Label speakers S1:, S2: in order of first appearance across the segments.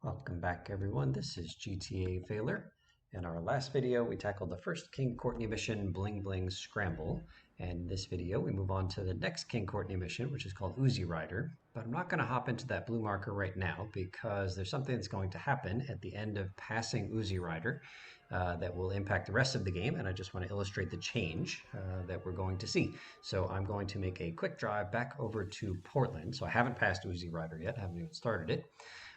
S1: Welcome back, everyone. This is GTA Failure. In our last video, we tackled the first King Courtney mission, Bling Bling Scramble. And in this video, we move on to the next King Courtney mission, which is called Uzi Rider. But I'm not going to hop into that blue marker right now because there's something that's going to happen at the end of passing Uzi Rider that will impact the rest of the game. And I just want to illustrate the change that we're going to see. So I'm going to make a quick drive back over to Portland. So I haven't passed Uzi Rider yet, haven't even started it.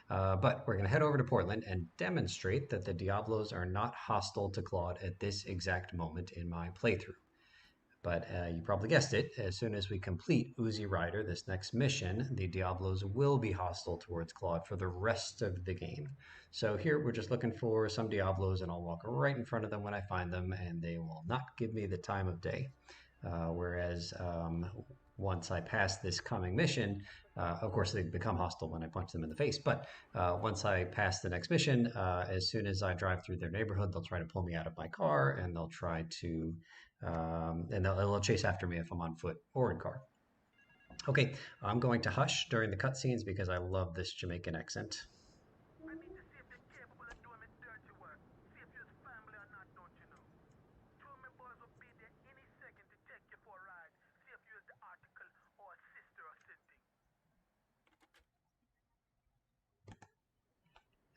S1: But we're going to head over to Portland and demonstrate that the Diablos are not hostile to Claude at this exact moment in my playthrough. But you probably guessed it, as soon as we complete Uzi Rider, this next mission, the Diablos will be hostile towards Claude for the rest of the game. So here we're just looking for some Diablos, and I'll walk right in front of them when I find them, and they will not give me the time of day. Whereas once I pass this coming mission, of course they become hostile when I punch them in the face, but once I pass the next mission, as soon as I drive through their neighborhood, they'll try to pull me out of my car, and they'll try to, and they'll chase after me if I'm on foot or in car. Okay, I'm going to hush during the cutscenes because I love this Jamaican accent.
S2: I need to see if they're capable of doing me dirty work. See if you're family or not, don't you know? Two of my boys will be there any second to take you for a ride. See if you're the article or a sister or something.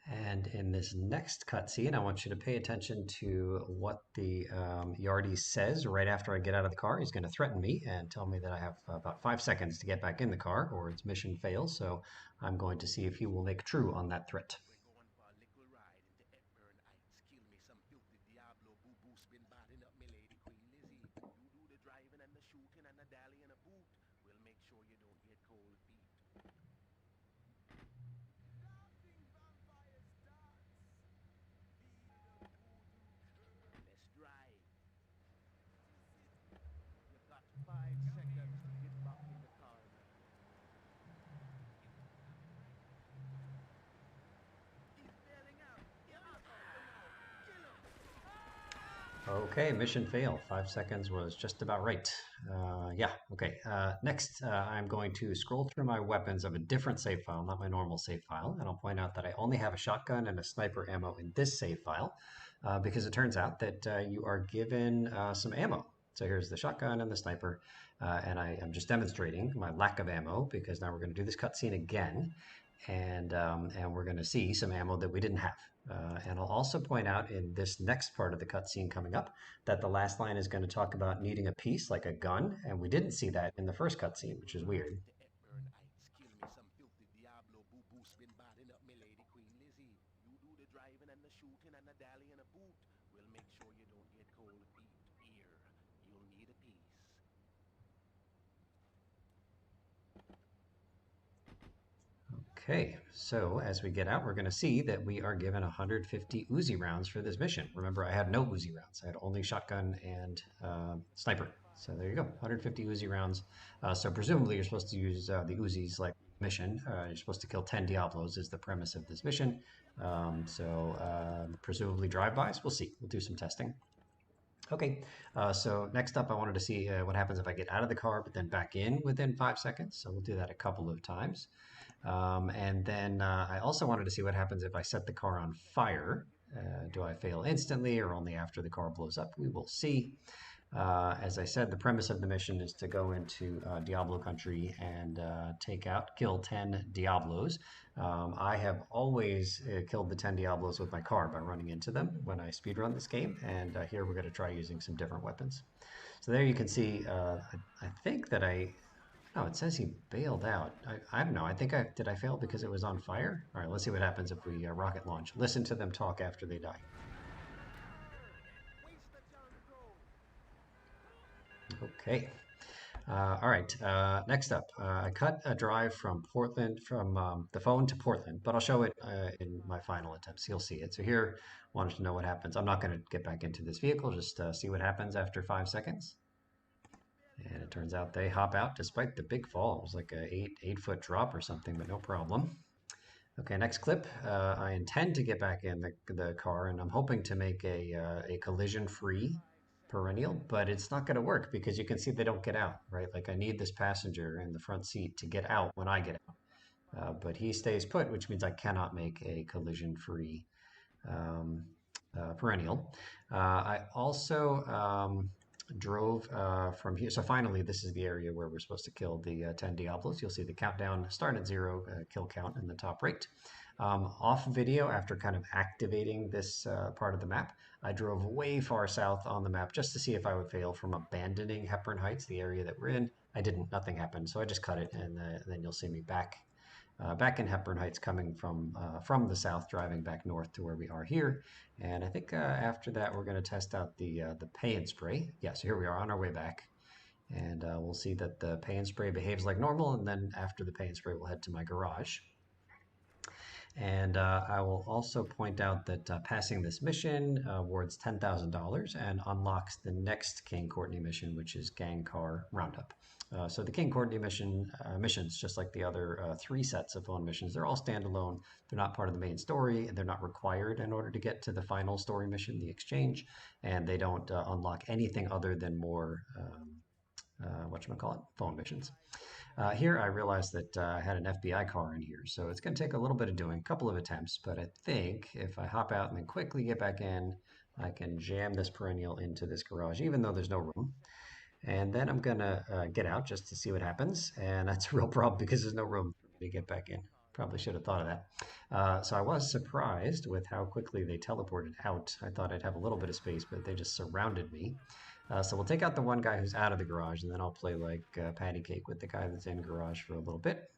S1: And in this next cutscene, I want you to pay attention to what the Yardie says right after I get out of the car. He's going to threaten me and tell me that I have about 5 seconds to get back in the car or its mission fails. So I'm going to see if he will make true on that threat.
S2: We're going for a little ride into Hepburn Heights. Kill me some filthy Diablo boo-boo spin batting up me lady Queen Lizzie. You do the driving and the shooting and the dally and a boot. We'll make sure you don't get cold feet. Let's drive. You've got 5 seconds to get back in the car now. He's bailing out. You're out of the now. Kill him.
S1: Okay, mission fail. 5 seconds was just about right. Yeah, okay. Next, I'm going to scroll through my weapons of a different save file, not my normal save file, and I'll point out that I only have a shotgun and a sniper ammo in this save file because it turns out that you are given some ammo. So here's the shotgun and the sniper, and I am just demonstrating my lack of ammo because now we're going to do this cutscene again, and we're going to see some ammo that we didn't have. And I'll also point out in this next part of the cutscene coming up that the last line is going to talk about needing a piece like a gun, and we didn't see that in the first cutscene, which is weird.
S2: Into Hepburn Heights. Kill me some filthy Diablo boo-boo spin batting up me lady Queen Lizzie. You do the driving and the shooting and the dally and a boot. We'll make sure you don't get cold feet. Here, you'll need a piece.
S1: Okay, so as we get out, we're going to see that we are given 150 Uzi rounds for this mission. Remember, I had no Uzi rounds. I had only shotgun and sniper. So there you go, 150 Uzi rounds. So presumably you're supposed to use the Uzis like mission. You're supposed to kill 10 Diablos is the premise of this mission. Presumably drive-bys. We'll see. We'll do some testing. Okay, so next up I wanted to see what happens if I get out of the car but then back in within 5 seconds. So we'll do that a couple of times. And then I also wanted to see what happens if I set the car on fire. Do I fail instantly or only after the car blows up? We will see. As I said, the premise of the mission is to go into Diablo country and kill 10 Diablos. I have always killed the 10 Diablos with my car by running into them when I speedrun this game, and here we're going to try using some different weapons. So there you can see, I think that oh, it says he bailed out. I don't know. Did I fail because it was on fire? All right, let's see what happens if we rocket launch. Listen to them talk after they die. Okay. All right. Next up, I cut a drive from Portland, from the phone to Portland, but I'll show it in my final attempts. You'll see it. So here, wanted to know what happens. I'm not going to get back into this vehicle, just see what happens after 5 seconds. And it turns out they hop out despite the big fall. It was like a 8 foot drop or something, but no problem. Okay, next clip. I intend to get back in the car, and I'm hoping to make a collision-free perennial, but it's not going to work because you can see they don't get out, right? Like I need this passenger in the front seat to get out when I get out. but he stays put, which means I cannot make a collision-free um, perennial. I also drove from here. So finally, this is the area where we're supposed to kill the 10 Diablos. You'll see the countdown start at 0, kill count in the top right. Off video, after kind of activating this part of the map, I drove way far south on the map just to see if I would fail from abandoning Hepburn Heights, the area that we're in. I didn't, nothing happened. So I just cut it, and then you'll see me back in Hepburn Heights, coming from the south, driving back north to where we are here. And I think after that, we're going to test out the pay and spray. Yeah, so here we are on our way back, and we'll see that the pay and spray behaves like normal. And then after the pay and spray, we'll head to my garage. And I will also point out that passing this mission awards $10,000 and unlocks the next King Courtney mission, which is Gang Car Roundup. So the King Courtney missions, just like the other 3 sets of phone missions, they're all standalone. They're not part of the main story, and they're not required in order to get to the final story mission, the exchange. And they don't unlock anything other than more whatchamacallit, phone missions. Here I realized that I had an FBI car in here, so it's going to take a little bit of doing, a couple of attempts, but I think if I hop out and then quickly get back in, I can jam this perennial into this garage, even though there's no room. And then I'm going to get out just to see what happens, and that's a real problem because there's no room for me to get back in. Probably should have thought of that. So I was surprised with how quickly they teleported out. I thought I'd have a little bit of space, but they just surrounded me. So we'll take out the one guy who's out of the garage, and then I'll play like patty cake with the guy that's in garage for a little bit.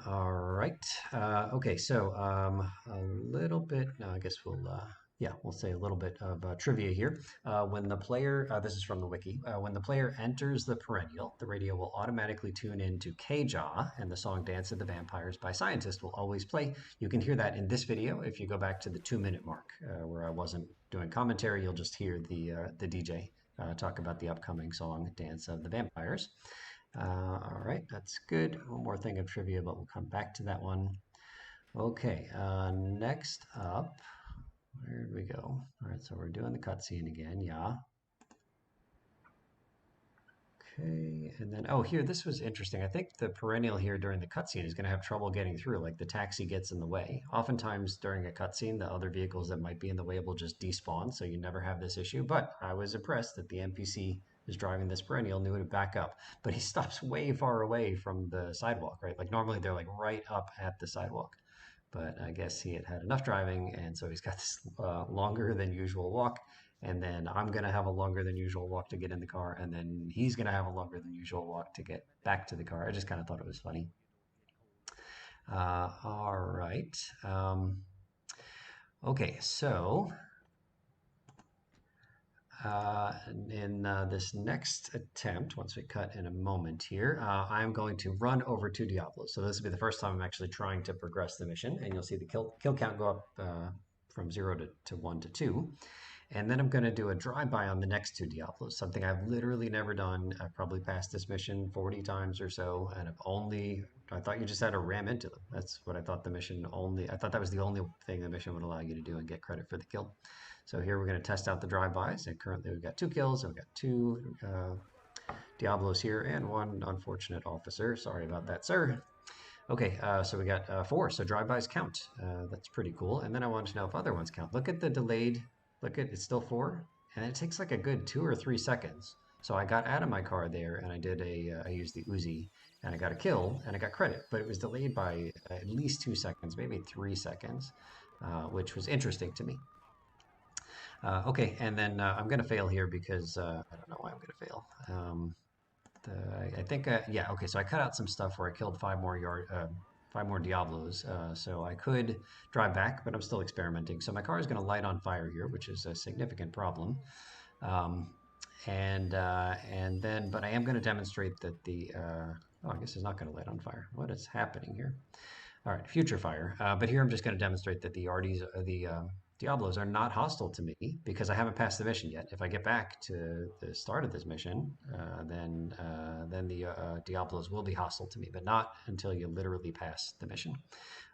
S1: All right. Okay, so a little bit, no, I guess we'll say a little bit of trivia here. When the player, this is from the wiki, when the player enters the perennial, the radio will automatically tune in to K-Jaw, and the song Dance of the Vampires by Scientist will always play. You can hear that in this video. If you go back to the 2-minute mark where I wasn't doing commentary, you'll just hear the DJ talk about the upcoming song Dance of the Vampires. All right, that's good. One more thing of trivia, but we'll come back to that one. Okay, next up, where did we go? All right, so we're doing the cutscene again, yeah. Okay, and then, oh, here, this was interesting. I think the perennial here during the cutscene is going to have trouble getting through, like the taxi gets in the way. Oftentimes during a cutscene, the other vehicles that might be in the way will just despawn, so you never have this issue. But I was impressed that the NPC who's driving this perennial knew to back up. But he stops way far away from the sidewalk, right? Like normally they're like right up at the sidewalk. But I guess he had had enough driving, and so he's got this longer than usual walk. And then I'm going to have a longer than usual walk to get in the car, and then he's going to have a longer than usual walk to get back to the car. I just kind of thought it was funny. All right. Okay, so in this next attempt, once we cut in a moment here, I'm going to run over to Diablo. So this will be the first time I'm actually trying to progress the mission, and you'll see the kill count go up from 0 to 1 to 2. And then I'm going to do a drive-by on the next 2 Diablos, something I've literally never done. I've probably passed this mission 40 times or so, and I thought you just had to ram into them. That's what I thought I thought that was the only thing the mission would allow you to do and get credit for the kill. So here we're going to test out the drive-bys, and currently we've got 2 kills, and we've got 2 Diablos here, and 1 unfortunate officer. Sorry about that, sir. Okay, so we got 4, so drive-bys count. That's pretty cool. And then I wanted to know if other ones count. Look at the delayed. Look at, it's still 4, and it takes like a good 2 or 3 seconds. So I got out of my car there, and I used the Uzi, and I got a kill, and I got credit, but it was delayed by at least 2 seconds, maybe 3 seconds, which was interesting to me. Okay, and then I'm going to fail here because I don't know why I'm going to fail. I think, yeah, okay, so I cut out some stuff where I killed 5 more Diablos, so I could drive back, but I'm still experimenting. So my car is going to light on fire here, which is a significant problem. And then, but I am going to demonstrate that oh, I guess it's not going to light on fire. What is happening here? All right, future fire. But here I'm just going to demonstrate that the Diablos are not hostile to me because I haven't passed the mission yet. If I get back to the start of this mission, then the Diablos will be hostile to me, but not until you literally pass the mission.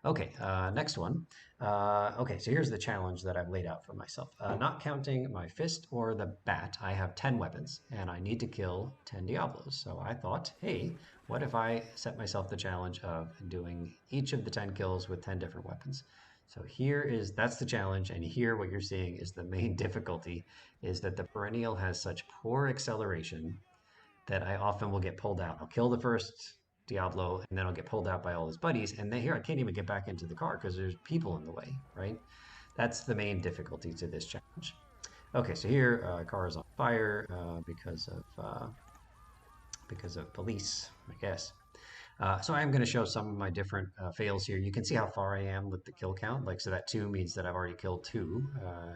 S1: Okay, next one. Okay, so here's the challenge that I've laid out for myself. Not counting my fist or the bat, I have 10 weapons, and I need to kill 10 Diablos. So I thought, hey, what if I set myself the challenge of doing each of the 10 kills with 10 different weapons? So that's the challenge, and here what you're seeing is the main difficulty is that the perennial has such poor acceleration that I often will get pulled out. I'll kill the first Diablo, and then I'll get pulled out by all his buddies, and then here I can't even get back into the car because there's people in the way, right? That's the main difficulty to this challenge. Okay, so here car is on fire because of police, I guess. So I am going to show some of my different fails here. You can see how far I am with the kill count. Like, so that 2 means that I've already killed 2.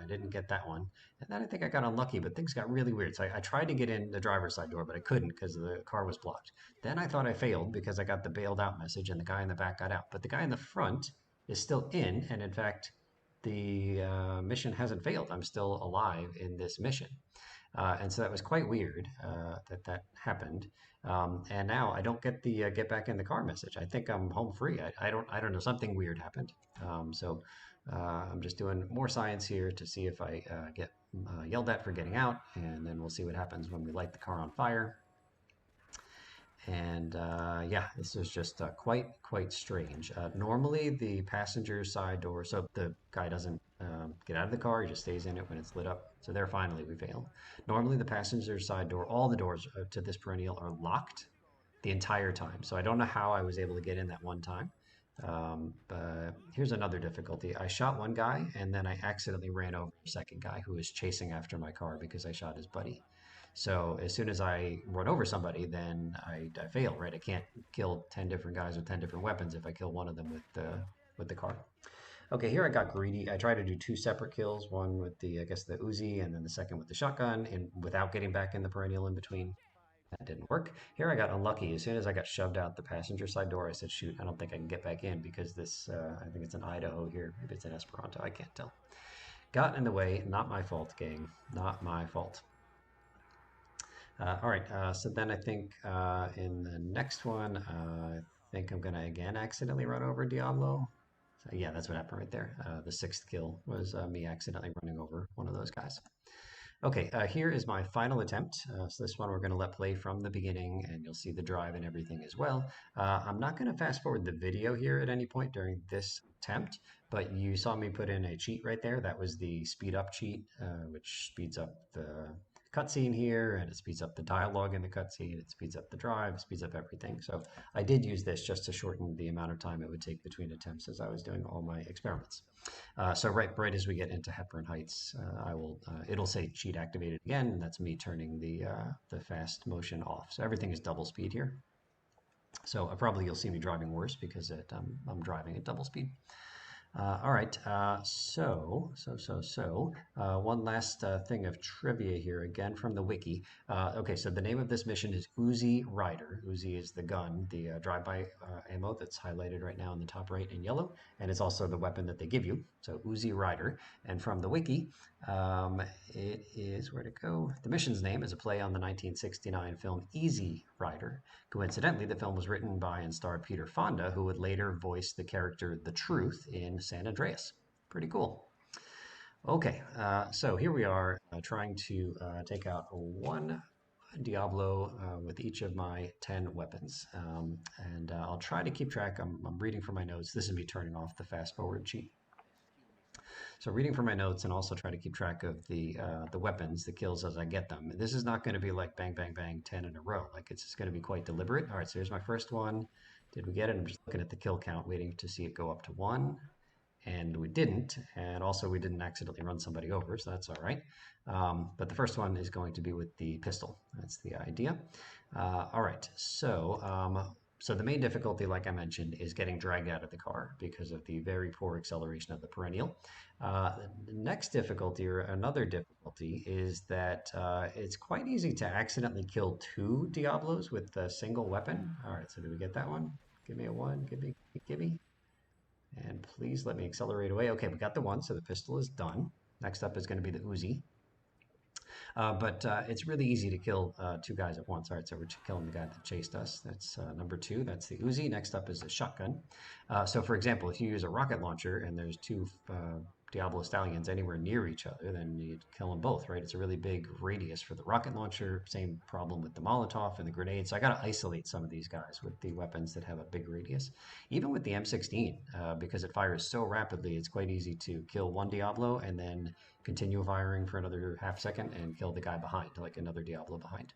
S1: I didn't get that one. And then I think I got unlucky, but things got really weird. So I tried to get in the driver's side door, but I couldn't because the car was blocked. Then I thought I failed because I got the bailed out message and the guy in the back got out. But the guy in the front is still in. And in fact, the mission hasn't failed. I'm still alive in this mission. And so that was quite weird that happened. And now I don't get the get back in the car message. I think I'm home free. I don't know. Something weird happened. So I'm just doing more science here to see if I get yelled at for getting out, and then we'll see what happens when we light the car on fire. And yeah, this is just quite strange. Normally, the passenger side door, so the guy doesn't get out of the car; he just stays in it when it's lit up. So there, finally, we fail. Normally, the passenger side door, all the doors to this perennial are locked the entire time. So I don't know how I was able to get in that one time. But here's another difficulty. I shot one guy, and then I accidentally ran over a second guy who was chasing after my car because I shot his buddy. So as soon as I run over somebody, then I fail, right? I can't kill 10 different guys with 10 different weapons if I kill one of them with the car. Okay, here I got greedy. I tried to do 2 separate kills, one with the, I guess, the Uzi, and then the second with the shotgun, and without getting back in the perennial in between. That didn't work. Here I got unlucky. As soon as I got shoved out the passenger side door, I said, shoot, I don't think I can get back in because this, I think it's in Idaho here. Maybe it's in Esperanto. I can't tell. Got in the way. Not my fault, gang. Not my fault. All right, so then I think in the next one, I think I'm going to again accidentally run over Diablo. So yeah, that's what happened right there. The 6th kill was me accidentally running over one of those guys. Okay, here is my final attempt. So this one we're going to let play from the beginning, and you'll see the drive and everything as well. I'm not going to fast forward the video here at any point during this attempt, but you saw me put in a cheat right there. That was the speed up cheat, which speeds up the cutscene here, and it speeds up the dialogue in the cutscene, it speeds up the drive, speeds up everything. So I did use this just to shorten the amount of time it would take between attempts as I was doing all my experiments. So right as we get into Hepburn Heights, it'll say cheat activated again, and that's me turning the fast motion off. So everything is double speed here. So probably you'll see me driving worse because I'm driving at double speed. All right, one last thing of trivia here, again from the wiki. Okay, so the name of this mission is Uzi Rider. Uzi is the gun, the drive-by ammo that's highlighted right now in the top right in yellow, and it's also the weapon that they give you, so Uzi Rider. And from the wiki, it is, where'd it go? The mission's name is a play on the 1969 film Easy Rider. Coincidentally, the film was written by and starred Peter Fonda, who would later voice the character The Truth in San Andreas. Pretty cool. Okay, so here we are trying to take out one Diablo with each of my 10 weapons. And I'll try to keep track. I'm reading from my notes. This is me turning off the fast forward cheat. So reading from my notes and also try to keep track of the weapons, the kills as I get them. This is not going to be like bang, bang, bang, 10 in a row. Like it's just going to be quite deliberate. All right, so here's my first one. Did we get it? I'm just looking at the kill count, waiting to see it go up to 1. And we didn't. And also we didn't accidentally run somebody over, so that's all right. But the first one is going to be with the pistol. That's the idea. All right, so the main difficulty, like I mentioned, is getting dragged out of the car because of the very poor acceleration of the perennial. The next difficulty, or another difficulty, is that it's quite easy to accidentally kill 2 Diablos with a single weapon. All right, so do we get that one? Give me a 1, give me. And please let me accelerate away. Okay, we got the one, so the pistol is done. Next up is going to be the Uzi. But it's really easy to kill two guys at once. All right, so we're killing the guy that chased us. That's number two. That's the Uzi. Next up is a shotgun. So, for example, if you use a rocket launcher and there's two Diablo Stallions anywhere near each other, then you'd kill them both, right? It's a really big radius for the rocket launcher. Same problem with the Molotov and the grenade. So I got to isolate some of these guys with the weapons that have a big radius. Even with the M16, because it fires so rapidly, it's quite easy to kill one Diablo and then continue firing for another half second and kill the guy behind, like another Diablo behind.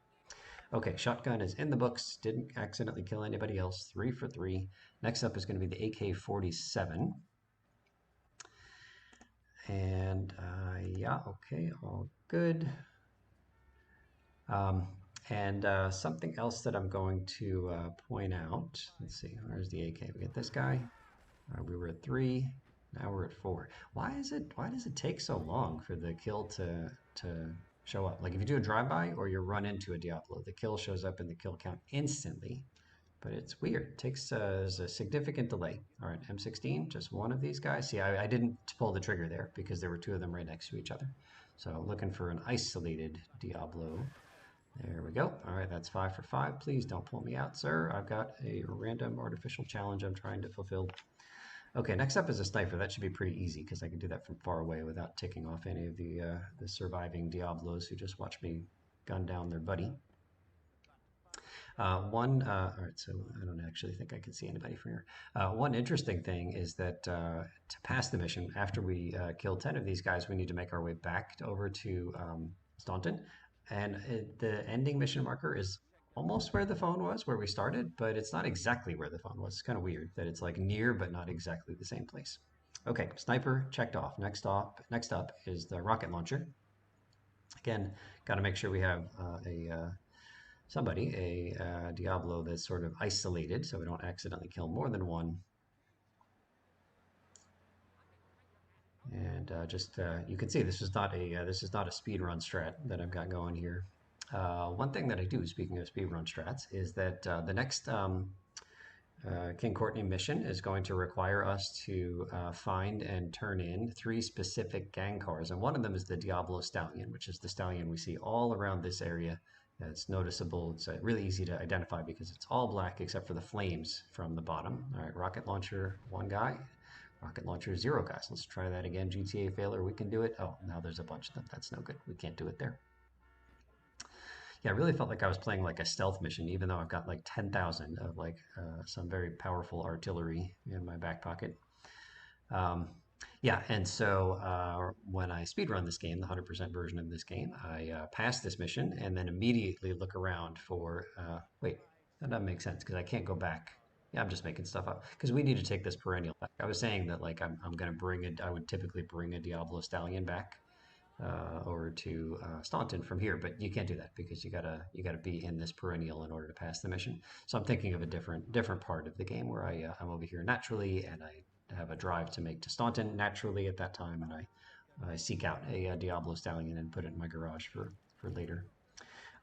S1: Okay, shotgun is in the books. Didn't accidentally kill anybody else. 3 for 3. Next up is going to be the AK-47. And yeah, okay, all good. Um, and something else that I'm going to point out. Let's see, where's the AK? We get this guy. We were at 3. Now we're at 4. Why does it take so long for the kill to show up? Like if you do a drive-by or you run into a Diablo, the kill shows up in the kill count instantly. But it's weird. It takes there's a significant delay. All right, M16, just one of these guys. See, I didn't pull the trigger there because there were two of them right next to each other. So looking for an isolated Diablo. There we go. All right, that's 5 for 5. Please don't pull me out, sir. I've got a random artificial challenge I'm trying to fulfill. Okay, next up is a sniper. That should be pretty easy because I can do that from far away without ticking off any of the surviving Diablos who just watched me gun down their buddy. All right, so I don't actually think I can see anybody from here. One interesting thing is that to pass the mission, after we kill 10 of these guys, we need to make our way back over to Staunton. And the ending mission marker is almost where the phone was, where we started, but it's not exactly where the phone was. It's kind of weird that it's like near, but not exactly the same place. Okay, sniper checked off. Next up is the rocket launcher. Again, got to make sure we have a Diablo that's sort of isolated so we don't accidentally kill more than one. And you can see this is not a speed run strat that I've got going here. One thing that I do, speaking of speed run strats, is that the next King Courtney mission is going to require us to find and turn in 3 specific gang cars, and one of them is the Diablo Stallion, which is the stallion we see all around this area. It's noticeable. It's really easy to identify because it's all black except for the flames from the bottom. All right, rocket launcher, 1 guy. Rocket launcher, 0 guys. Let's try that again. GTA failure, we can do it. Oh, now there's a bunch of them. That's no good. We can't do it there. Yeah, I really felt like I was playing like a stealth mission, even though I've got like 10,000 of like some very powerful artillery in my back pocket. Um, yeah, and so when I speedrun this game, the 100% version of this game, I pass this mission and then immediately look around for. Wait, that doesn't make sense because I can't go back. Yeah, I'm just making stuff up because we need to take this perennial back. I was saying that like I'm going to bring it. I would typically bring a Diablo Stallion back over to Staunton from here, but you can't do that because you gotta be in this perennial in order to pass the mission. So I'm thinking of a different part of the game where I'm over here naturally and I have a drive to make to Staunton naturally at that time, and I seek out a Diablo Stallion and put it in my garage for later.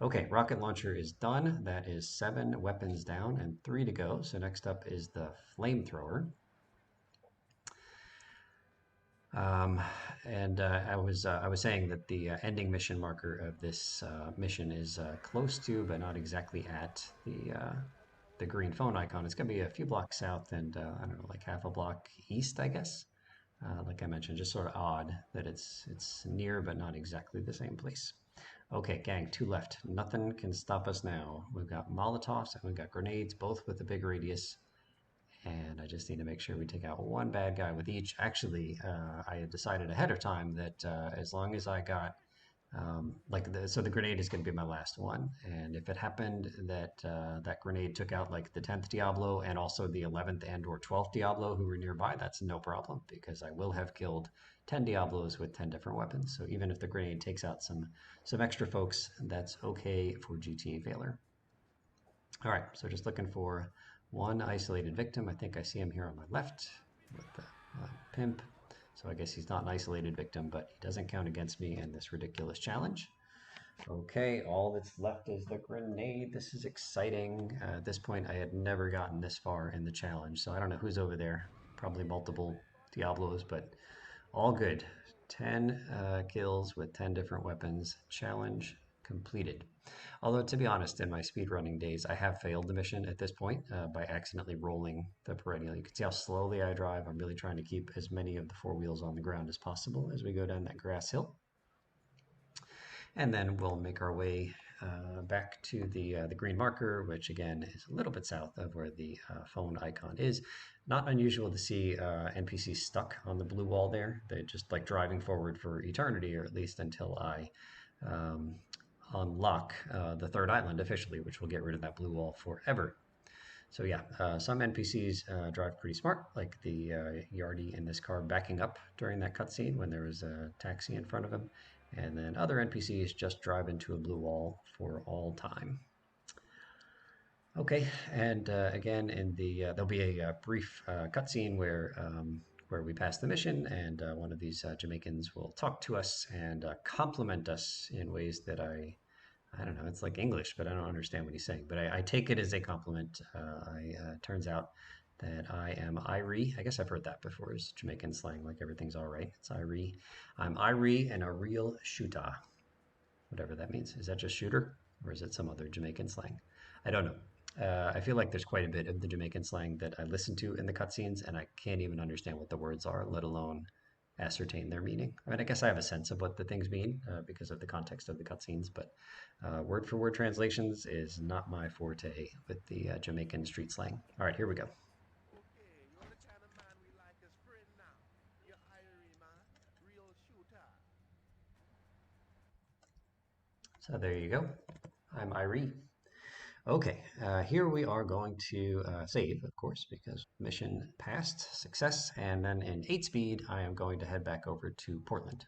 S1: Okay, rocket launcher is done. That is 7 weapons down and 3 to go. So next up is the flamethrower. Um, and I was saying that the ending mission marker of this mission is close to, but not exactly at the green phone icon. It's going to be a few blocks south and I don't know, like half a block east, I guess. Like I mentioned, just sort of odd that it's near, but not exactly the same place. Okay, gang, 2 left. Nothing can stop us now. We've got Molotovs and we've got grenades, both with a big radius. And I just need to make sure we take out 1 bad guy with each. Actually, I had decided ahead of time that as long as I got so the grenade is going to be my last one, and if it happened that that grenade took out like the 10th Diablo and also the 11th and or 12th Diablo who were nearby, that's no problem because I will have killed 10 Diablos with 10 different weapons. So even if the grenade takes out some extra folks, that's okay for GTA failure. All right, so just looking for 1 isolated victim. I think I see him here on my left with the pimp. So I guess he's not an isolated victim, but he doesn't count against me in this ridiculous challenge. Okay, all that's left is the grenade. This is exciting. At this point, I had never gotten this far in the challenge, so I don't know who's over there. probably multiple Diablos, but all good. 10 kills with 10 different weapons. Challenge completed. Although, to be honest, in my speedrunning days, I have failed the mission at this point by accidentally rolling the perennial. You can see how slowly I drive. I'm really trying to keep as many of the four wheels on the ground as possible as we go down that grass hill. And then we'll make our way back to the green marker, which again is a little bit south of where the phone icon is. Not unusual to see NPCs stuck on the blue wall there. They're just like driving forward for eternity, or at least until I um, unlock the third island officially, which will get rid of that blue wall forever. So yeah, some NPCs drive pretty smart, like the Yardie in this car backing up during that cutscene when there was a taxi in front of him. And then other NPCs just drive into a blue wall for all time. Okay, and again, in the there'll be a brief cutscene where we pass the mission, and one of these Jamaicans will talk to us and compliment us in ways that I don't know. It's like English, but I don't understand what he's saying. But I take it as a compliment. Turns out that I am Irie. I guess I've heard that before. It's Jamaican slang, like everything's all right. It's Irie. I'm Irie and a real shooter, whatever that means. Is that just shooter, or is it some other Jamaican slang? I don't know. I feel like there's quite a bit of the Jamaican slang that I listen to in the cutscenes, and I can't even understand what the words are, let alone ascertain their meaning. I mean, I guess I have a sense of what the things mean because of the context of the cutscenes, but word for word translations is not my forte with the Jamaican street slang. All right, here we go.
S2: Okay, you're the kind of man we like as friend now. You're Irie, man. Real shooter.
S1: So there you go. I'm Irie. Okay, here we are going to save, of course, because mission passed, success, and then in 8 speed, I am going to head back over to Portland.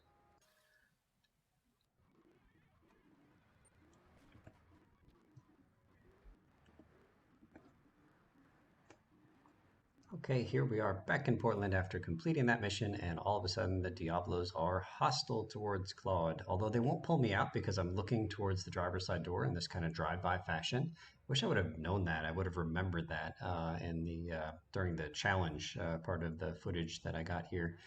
S1: Okay, here we are back in Portland after completing that mission, and all of a sudden the Diablos are hostile towards Claude. Although they won't pull me out because I'm looking towards the driver's side door in this kind of drive-by fashion. Wish I would have known that. I would have remembered that in the during the challenge part of the footage that I got here,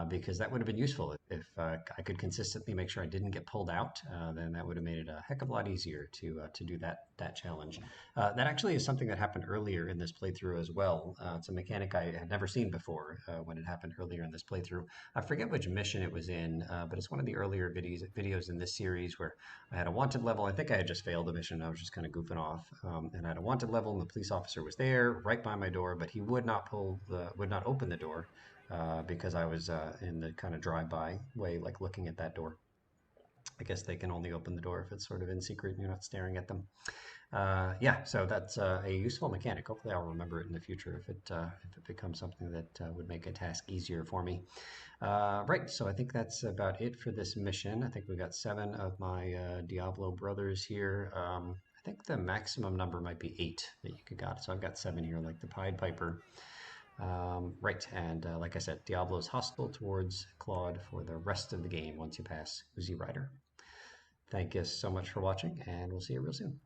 S1: because that would have been useful if I could consistently make sure I didn't get pulled out. Then that would have made it a heck of a lot easier to do that challenge. That actually is something that happened earlier in this playthrough as well. It's a mechanic I had never seen before when it happened earlier in this playthrough. I forget which mission it was in, but it's one of the earlier videos in this series where I had a wanted level. I think I had just failed a mission. I was just kind of goofing off, and I had a wanted level, and the police officer was there right by my door, but he would not open the door because I was in the kind of drive-by way, like looking at that door. I guess they can only open the door if it's sort of in secret and you're not staring at them. Yeah, so that's a useful mechanic. Hopefully, I'll remember it in the future if it becomes something that would make a task easier for me. Right, so I think that's about it for this mission. I think we got 7 of my Diablo brothers here. I think the maximum number might be 8 that you could got. So I've got 7 here, like the Pied Piper. Right, and like I said, Diablo's hostile towards Claude for the rest of the game once you pass Uzi Rider. Thank you so much for watching, and we'll see you real soon.